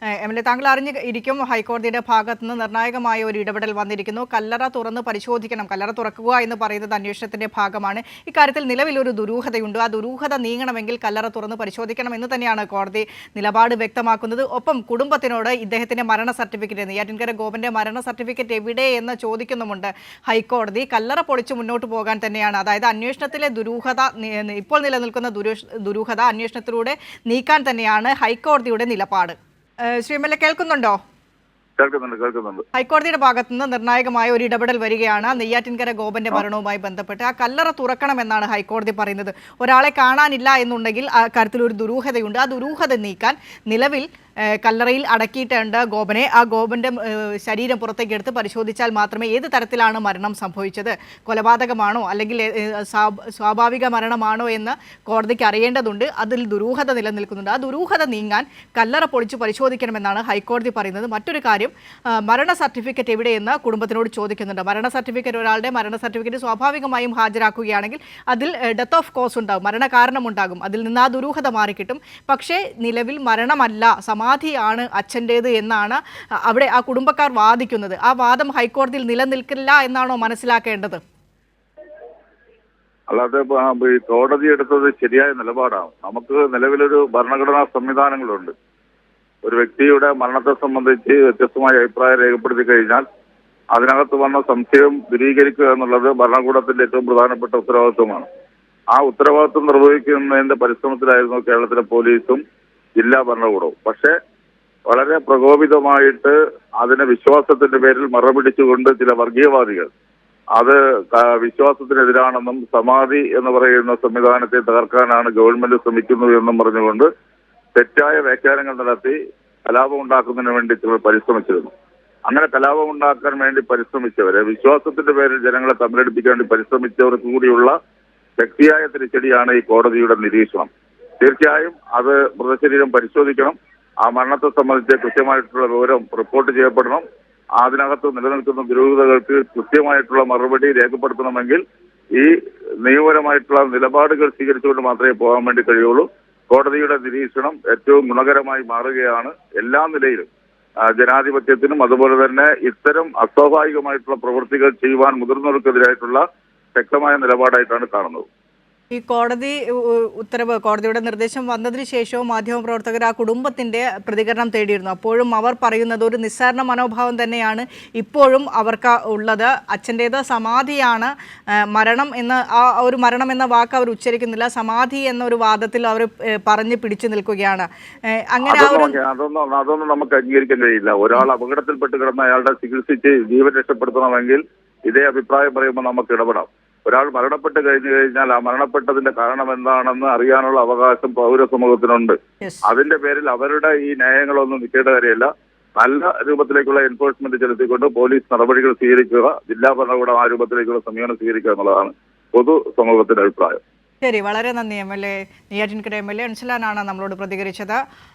MLA താങ്കൾ അറിഞ്ഞിരിക്കും ഹൈക്കോടതിയുടെ ഭാഗത്ത് നിന്ന് നിർണായകമായ ഒരു ഇടപെടൽ വന്നിരിക്കുന്നു. കല്ലറ തുറന്ന് പരിശോധിക്കണം, കല്ലറ തുറക്കുക എന്ന് പറയുന്നത് അന്വേഷണത്തിന്റെ ഭാഗമാണ്. ഇക്കാര്യത്തിൽ നിലവിലൊരു ദുരൂഹതയുണ്ട്. ആ ദുരൂഹത നീങ്ങണമെങ്കിൽ കല്ലറ തുറന്ന് പരിശോധിക്കണം എന്ന് തന്നെയാണ് കോടതി നിലപാട് വ്യക്തമാക്കുന്നത്. ഒപ്പം കുടുംബത്തിനോട് ഇദ്ദേഹത്തിന്റെ മരണ സർട്ടിഫിക്കറ്റ്, നെയ്യാറ്റിൻകര ഗോപന്റെ മരണ സർട്ടിഫിക്കറ്റ് എവിടെ എന്ന് ചോദിക്കുന്നുമുണ്ട് ഹൈക്കോടതി. കല്ലറ പൊളിച്ച് മുന്നോട്ട് പോകാൻ തന്നെയാണ്, അതായത് അന്വേഷണത്തിലെ ദുരൂഹത, ഇപ്പോൾ നിലനിൽക്കുന്ന ദുരൂഹത അന്വേഷണത്തിലൂടെ നീക്കാൻ തന്നെയാണ് ഹൈക്കോടതിയുടെ നിലപാട്. ശ്രീ MLA കേൾക്കുന്നുണ്ടോ? കേൾക്കുന്നുണ്ട്. ഹൈക്കോടതിയുടെ ഭാഗത്തു നിന്ന് നിർണായകമായ ഒരു ഇടപെടൽ വരികയാണ് നെയ്യാറ്റിൻകര ഗോപന്റെ മരണവുമായി ബന്ധപ്പെട്ട്. ആ കല്ലറ തുറക്കണമെന്നാണ് ഹൈക്കോടതി പറയുന്നത്. ഒരാളെ കാണാനില്ല എന്നുണ്ടെങ്കിൽ ആ കാര്യത്തിൽ ഒരു ദുരൂഹതയുണ്ട്. ആ ദുരൂഹത നീക്കാൻ നിലവിൽ കല്ലറയിൽ അടക്കിയിട്ടുണ്ട് ഗോപനെ. ആ ഗോപന്റെ ശരീരം പുറത്തേക്ക് എടുത്ത് പരിശോധിച്ചാൽ മാത്രമേ ഏത് തരത്തിലാണ് മരണം സംഭവിച്ചത്, കൊലപാതകമാണോ അല്ലെങ്കിൽ സ്വാഭാവിക മരണമാണോ എന്ന് കോടതിക്ക് അറിയേണ്ടതുണ്ട്. അതിൽ ദുരൂഹത നിലനിൽക്കുന്നുണ്ട്. ആ ദുരൂഹത നീങ്ങാൻ കല്ലറ പൊളിച്ച് പരിശോധിക്കണമെന്നാണ് ഹൈക്കോടതി പറയുന്നത്. മറ്റൊരു കാര്യം, മരണ സർട്ടിഫിക്കറ്റ് എവിടെയെന്ന് കുടുംബത്തിനോട് ചോദിക്കുന്നുണ്ട്. മരണ സർട്ടിഫിക്കറ്റ്, ഒരാളുടെ മരണ സർട്ടിഫിക്കറ്റ് സ്വാഭാവികമായും ഹാജരാക്കുകയാണെങ്കിൽ അതിൽ ഡെത്ത് ഓഫ് കോസ് ഉണ്ടാകും, മരണകാരണമുണ്ടാകും. അതിൽ നിന്ന് ആ ദുരൂഹത മാറിക്കിട്ടും. പക്ഷേ നിലവിൽ മരണമല്ല, സമാധിയാണ് അച്ഛൻ്റേത് എന്നാണ് അവിടെ ആ കുടുംബക്കാർ വാദിക്കുന്നത്. ആ വാദം ഹൈക്കോടതിയിൽ നിലനിൽക്കില്ല എന്നാണോ മനസ്സിലാക്കേണ്ടത്? അല്ലാതെ കോടതി എടുത്തത് ശരിയായ നിലപാടാണ്. നമുക്ക് നിലവിലൊരു ഭരണഘടനാ സംവിധാനങ്ങളുണ്ട്. ഒരു വ്യക്തിയുടെ മരണത്തെ സംബന്ധിച്ച് വ്യത്യസ്തമായ അഭിപ്രായം രേഖപ്പെടുത്തി കഴിഞ്ഞാൽ അതിനകത്ത് വന്ന സംശയം ദൂരീകരിക്കുക എന്നുള്ളത് ഭരണകൂടത്തിന്റെ ഏറ്റവും പ്രധാനപ്പെട്ട ഉത്തരവാദിത്വമാണ്. ആ ഉത്തരവാദിത്വം നിർവഹിക്കുന്നതിന്റെ പരിശ്രമത്തിലായിരുന്നു കേരളത്തിലെ പോലീസും ജില്ലാ ഭരണകൂടവും. പക്ഷേ വളരെ പ്രകോപിതമായിട്ട് അതിനെ വിശ്വാസത്തിന്റെ പേരിൽ മറപിടിച്ചുകൊണ്ട് ചില വർഗീയവാദികൾ അത് വിശ്വാസത്തിനെതിരാണെന്നും സമാധി എന്ന് പറയുന്ന സംവിധാനത്തെ തകർക്കാനാണ് ഗവൺമെന്റ് ശ്രമിക്കുന്നത് എന്നും പറഞ്ഞുകൊണ്ട് തെറ്റായ വ്യാഖ്യാനങ്ങൾ നടത്തി കലാപം ഉണ്ടാക്കുന്നതിന് വേണ്ടി ചിലർ പരിശ്രമിച്ചിരുന്നു. അങ്ങനെ കലാപം ഉണ്ടാക്കാൻ വേണ്ടി പരിശ്രമിച്ചവരെ, വിശ്വാസത്തിന്റെ പേരിൽ ജനങ്ങളെ തമ്മിലടിപ്പിക്കാൻ വേണ്ടി പരിശ്രമിച്ചവർക്ക് കൂടിയുള്ള ശക്തിയായ തിരിച്ചടിയാണ് ഈ കോടതിയുടെ നിരീക്ഷണം. തീർച്ചയായും അത് മൃതശരീരം പരിശോധിക്കണം. ആ മരണത്തെ സംബന്ധിച്ച് കൃത്യമായിട്ടുള്ള വിവരം റിപ്പോർട്ട് ചെയ്യപ്പെടണം. അതിനകത്ത് നിലനിൽക്കുന്ന ദുരൂഹതകൾക്ക് കൃത്യമായിട്ടുള്ള മറുപടി രേഖപ്പെടുത്തണമെങ്കിൽ ഈ നിയമപരമായിട്ടുള്ള നിലപാടുകൾ സ്വീകരിച്ചുകൊണ്ട് മാത്രമേ പോകാൻ വേണ്ടി കഴിയുള്ളൂ. കോടതിയുടെ നിരീക്ഷണം ഏറ്റവും ഗുണകരമായി മാറുകയാണ് എല്ലാ നിലയിലും. ജനാധിപത്യത്തിനും അതുപോലെ തന്നെ ഇത്തരം അസ്വാഭാവികമായിട്ടുള്ള പ്രവൃത്തികൾ ചെയ്യുവാൻ മുതിർന്നവർക്കെതിരായിട്ടുള്ള ശക്തമായ നിലപാടായിട്ടാണ് കാണുന്നത്. ഈ കോടതി ഉത്തരവ്, കോടതിയുടെ നിർദ്ദേശം വന്നതിന് ശേഷവും മാധ്യമപ്രവർത്തകർ ആ കുടുംബത്തിന്റെ പ്രതികരണം തേടിയിരുന്നു. അപ്പോഴും അവർ പറയുന്നത് ഒരു നിസ്സാരണ മനോഭാവം തന്നെയാണ് ഇപ്പോഴും അവർക്ക് ഉള്ളത്. അച്ഛൻ്റേത് സമാധിയാണ്, മരണം എന്ന ആ ഒരു മരണം എന്ന വാക്ക് അവർ ഉച്ചരിക്കുന്നില്ല, സമാധി എന്നൊരു വാദത്തിൽ അവർ പറഞ്ഞ് പിടിച്ചു നിൽക്കുകയാണ്. അങ്ങനെ അതൊന്നും നമുക്ക് അംഗീകരിക്കാൻ കഴിയില്ല. ഒരാൾ അപകടത്തിൽപ്പെട്ട് കിടന്ന അയാളുടെ ചികിത്സിച്ച് ജീവൻ രക്ഷപ്പെടുത്തണമെങ്കിൽ ഇതേ അഭിപ്രായം പറയുമ്പോൾ നമുക്ക് ഇടപെടാം. ഒരാൾ മരണപ്പെട്ട് കഴിഞ്ഞു കഴിഞ്ഞാൽ ആ മരണപ്പെട്ടതിന്റെ കാരണം എന്താണെന്ന് അറിയാനുള്ള അവകാശം പൗരസമൂഹത്തിനുണ്ട്. അതിന്റെ പേരിൽ അവരുടെ ഈ ന്യായങ്ങളൊന്നും നിൽക്കേണ്ട കാര്യമില്ല. നല്ല രൂപത്തിലേക്കുള്ള എൻഫോഴ്സ്മെന്റ് ചെലുത്തിക്കൊണ്ട് പോലീസ് നടപടികൾ സ്വീകരിക്കുക, ജില്ലാ ഭരണകൂടം ആ രൂപത്തിലേക്കുള്ള സമീപനം സ്വീകരിക്കുക എന്നുള്ളതാണ് പൊതു സമൂഹത്തിന്റെ അഭിപ്രായം. ശരി, വളരെ നന്ദി MLA. നെയ്യാറ്റിൻകര MLA അൻസലാനാണ് നമ്മളോട് പ്രതികരിച്ചത്.